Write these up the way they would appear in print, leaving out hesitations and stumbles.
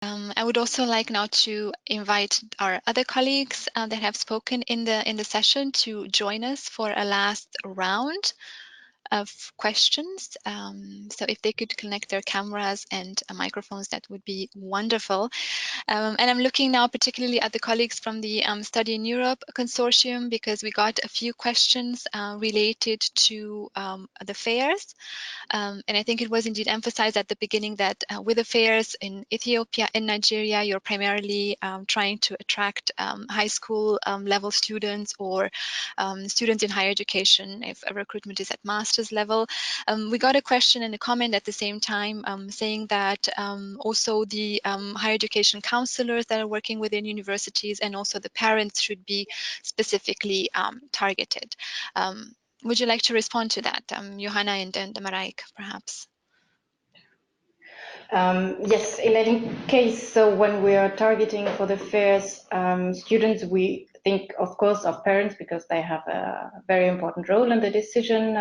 I would also like now to invite our other colleagues that have spoken in the session to join us for a last round of questions. So if they could connect their cameras and microphones, that would be wonderful. And I'm looking now particularly at the colleagues from the Study in Europe consortium, because we got a few questions related to the fairs. And I think it was indeed emphasized at the beginning that with the fairs in Ethiopia and Nigeria, you're primarily trying to attract high school level students or students in higher education if a recruitment is at master's level. We got a question and a comment at the same time saying that also the higher education counselors that are working within universities and also the parents should be specifically targeted. Would you like to respond to that, Johanna and Mareike, perhaps? Yes, in any case, so when we are targeting for the fairs students, we think, of course, of parents, because they have a very important role in the decision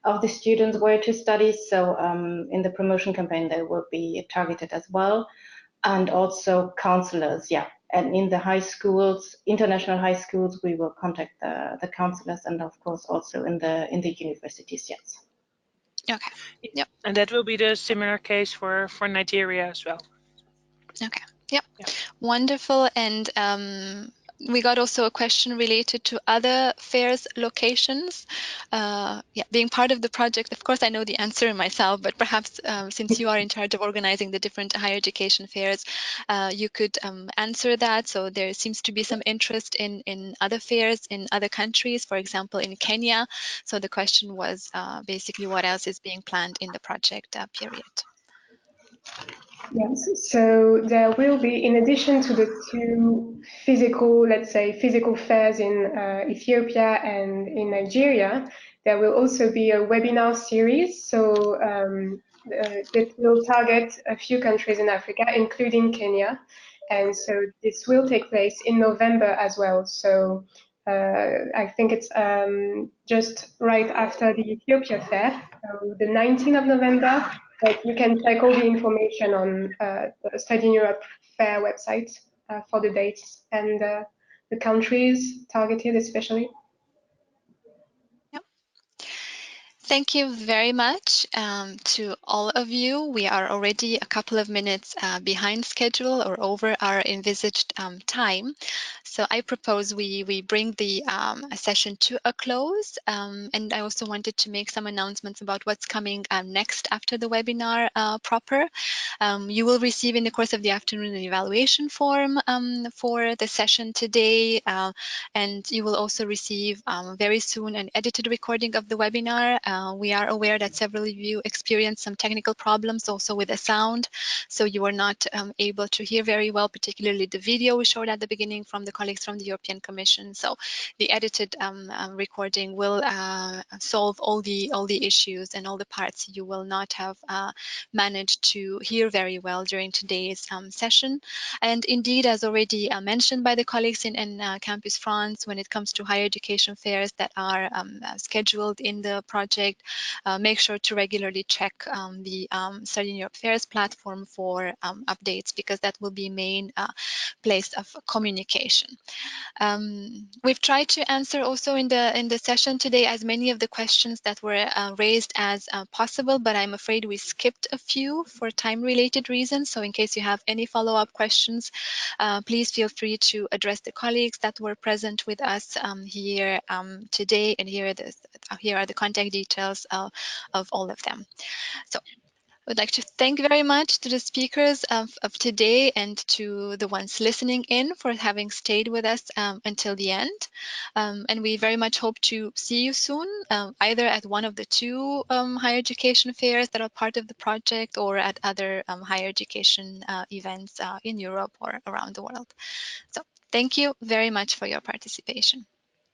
of the students where to study. So in the promotion campaign, they will be targeted as well. And also counselors, yeah. And in the high schools, international high schools, we will contact the counselors, and of course also in the universities, yes. Okay. Yep. And that will be the similar case for Nigeria as well. Okay. Yep. Wonderful. And we got also a question related to other fairs locations. Yeah, being part of the project, of course, I know the answer myself, but perhaps since you are in charge of organizing the different higher education fairs, you could answer that. So there seems to be some interest in other fairs in other countries, for example, in Kenya. So the question was basically what else is being planned in the project period. Yes, so there will be, in addition to the two physical, let's say, physical fairs in Ethiopia and in Nigeria, there will also be a webinar series. So that will target a few countries in Africa, including Kenya. And so this will take place in November as well. So I think it's just right after the Ethiopia fair, so the 19th of November. But you can check all the information on the Study in Europe Fair website for the dates and the countries targeted especially. Thank you very much to all of you. We are already a couple of minutes behind schedule or over our envisaged time. So I propose we bring the session to a close. And I also wanted to make some announcements about what's coming next after the webinar proper. You will receive in the course of the afternoon an evaluation form for the session today. And you will also receive very soon an edited recording of the webinar. We are aware that several of you experienced some technical problems also with the sound, so you were not able to hear very well, particularly the video we showed at the beginning from the colleagues from the European Commission. So the edited recording will solve all the issues and all the parts you will not have managed to hear very well during today's session. And indeed, as already mentioned by the colleagues in Campus France, when it comes to higher education fairs that are scheduled in the project, make sure to regularly check the Study in Europe Fairs platform for updates, because that will be main place of communication. We've tried to answer also in the session today as many of the questions that were raised as possible, but I'm afraid we skipped a few for time-related reasons. So in case you have any follow-up questions, please feel free to address the colleagues that were present with us here today, and here are the contact details of all of them. So I would like to thank very much to the speakers of today and to the ones listening in for having stayed with us until the end. And we very much hope to see you soon, either at one of the two higher education fairs that are part of the project, or at other higher education events in Europe or around the world. So thank you very much for your participation.